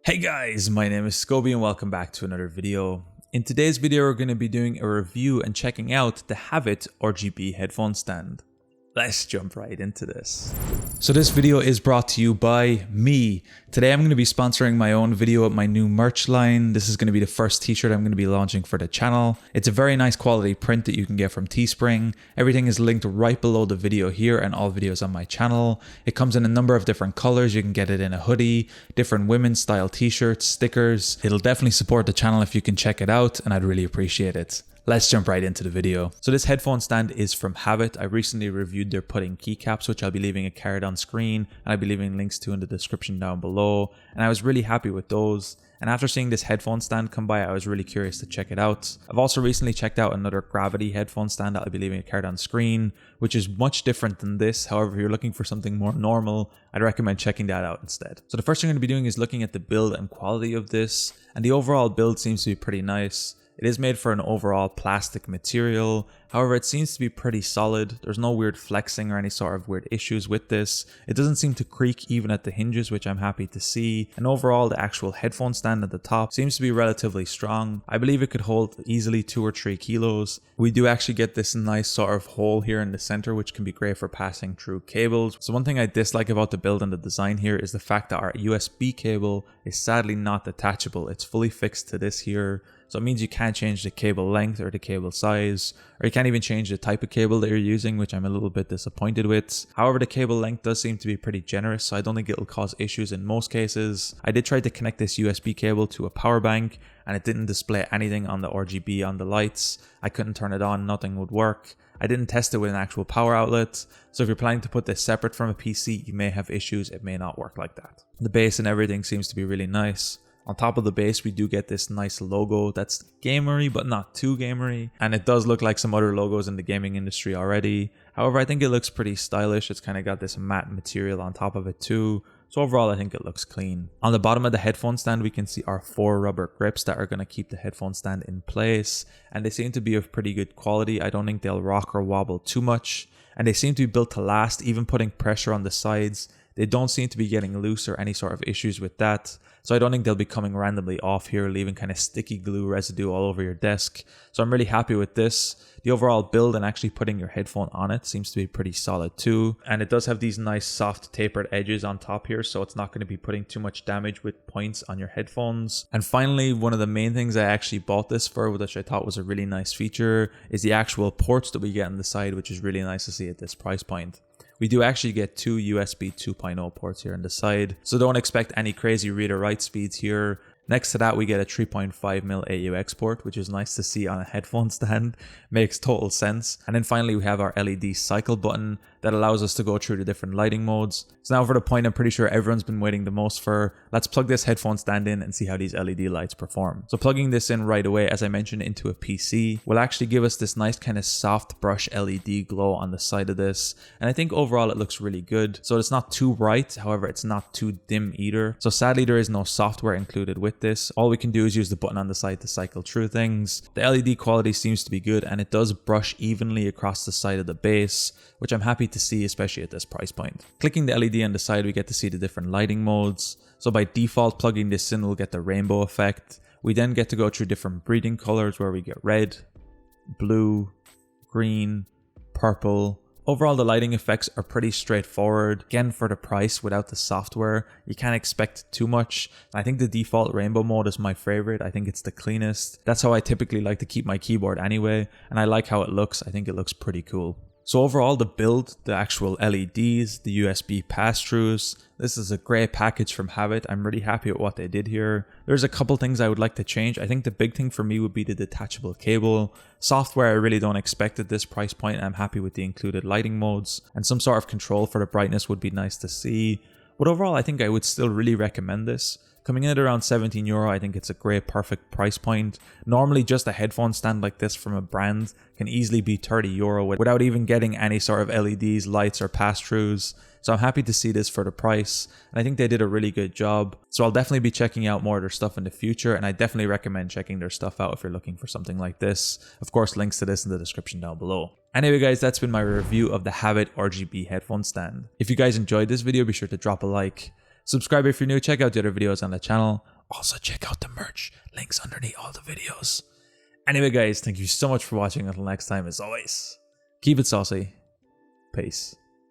Hey guys, my name is Scoby and welcome back to another video. In today's video we're going to be doing a review and checking out the Havit RGB Headphone Stand. Let's jump right into this. So this video is brought to you by me. Today I'm going to be sponsoring my own video of my new merch line. This is going to be the first t-shirt I'm going to be launching for the channel. It's a very nice quality print that you can get from Teespring. Everything is linked right below the video here and all videos on my channel. It comes in a number of different colors. You can get it in a hoodie, different women's style t-shirts, stickers. It'll definitely support the channel if you can check it out and I'd really appreciate it. Let's jump right into the video. So this headphone stand is from Havit. I recently reviewed their pudding keycaps, which I'll be leaving a card on screen and I'll be leaving links to in the description down below. And I was really happy with those. And after seeing this headphone stand come by, I was really curious to check it out. I've also recently checked out another gravity headphone stand that I'll be leaving a card on screen, which is much different than this. However, if you're looking for something more normal, I'd recommend checking that out instead. So the first thing I'm going to be doing is looking at the build and quality of this. And the overall build seems to be pretty nice. It is made for an overall plastic material, however it seems to be pretty solid. There's no weird flexing or any sort of weird issues with this. It doesn't seem to creak even at the hinges, which I'm happy to see. And overall the actual headphone stand at the top seems to be relatively strong. I believe it could hold easily 2 or 3 kilos. We do actually get this nice sort of hole here in the center, which can be great for passing through cables. So one thing I dislike about the build and the design here is the fact that our USB cable is sadly not detachable. It's fully fixed to this here. So it means you can't change the cable length or the cable size, or you can't even change the type of cable that you're using, which I'm a little bit disappointed with. However, the cable length does seem to be pretty generous, so I don't think it'll cause issues in most cases. I did try to connect this USB cable to a power bank, and it didn't display anything on the RGB on the lights. I couldn't turn it on, nothing would work. I didn't test it with an actual power outlet, so if you're planning to put this separate from a PC, you may have issues, it may not work like that. The base and everything seems to be really nice. On top of the base, we do get this nice logo that's gamery, but not too gamery. And it does look like some other logos in the gaming industry already. However, I think it looks pretty stylish. It's kind of got this matte material on top of it too. So overall, I think it looks clean. On the bottom of the headphone stand, we can see our 4 rubber grips that are going to keep the headphone stand in place. And they seem to be of pretty good quality. I don't think they'll rock or wobble too much. And they seem to be built to last, even putting pressure on the sides. They don't seem to be getting loose or any sort of issues with that. So I don't think they'll be coming randomly off here, leaving kind of sticky glue residue all over your desk. So I'm really happy with this. The overall build and actually putting your headphone on it seems to be pretty solid too. And it does have these nice soft tapered edges on top here, so it's not going to be putting too much damage with points on your headphones. And finally, one of the main things I actually bought this for, which I thought was a really nice feature, is the actual ports that we get on the side, which is really nice to see at this price point. We do actually get 2 USB 2.0 ports here on the side, so don't expect any crazy read or write speeds here. Next to that, we get a 3.5mm AUX port, which is nice to see on a headphone stand. Makes total sense. And then finally, we have our LED cycle button that allows us to go through the different lighting modes. So now for the point I'm pretty sure everyone's been waiting the most for. Let's plug this headphone stand in and see how these LED lights perform. So plugging this in right away, as I mentioned, into a PC will actually give us this nice kind of soft brush LED glow on the side of this. And I think overall it looks really good. So it's not too bright, however, it's not too dim either. So sadly, there is no software included with this. All we can do is use the button on the side to cycle through things. The LED quality seems to be good and it does brush evenly across the side of the base, which I'm happy to see, especially at this price point. Clicking the LED on the side, we get to see the different lighting modes. So by default, plugging this in will get the rainbow effect. We then get to go through different breathing colors where we get red, blue, green, purple. Overall, the lighting effects are pretty straightforward. Again, for the price, without the software, you can't expect too much. I think the default rainbow mode is my favorite. I think it's the cleanest. That's how I typically like to keep my keyboard anyway, and I like how it looks. I think it looks pretty cool. So overall, the build, the actual LEDs, the USB pass-throughs, this is a great package from Havit. I'm really happy with what they did here. There's a couple things I would like to change. I think the big thing for me would be the detachable cable. Software I really don't expect at this price point. I'm happy with the included lighting modes, and some sort of control for the brightness would be nice to see. But overall, I think I would still really recommend this. Coming in at around €17, I think it's a great, perfect price point. Normally, just a headphone stand like this from a brand can easily be €30 without even getting any sort of LEDs, lights, or pass-throughs. So I'm happy to see this for the price, and I think they did a really good job. So I'll definitely be checking out more of their stuff in the future, and I definitely recommend checking their stuff out if you're looking for something like this. Of course, links to this in the description down below. Anyway guys, that's been my review of the Havit RGB Headphone Stand. If you guys enjoyed this video, be sure to drop a like. Subscribe if you're new, check out the other videos on the channel. Also check out the merch, links underneath all the videos. Anyway guys, thank you so much for watching. Until next time, as always, keep it saucy. Peace.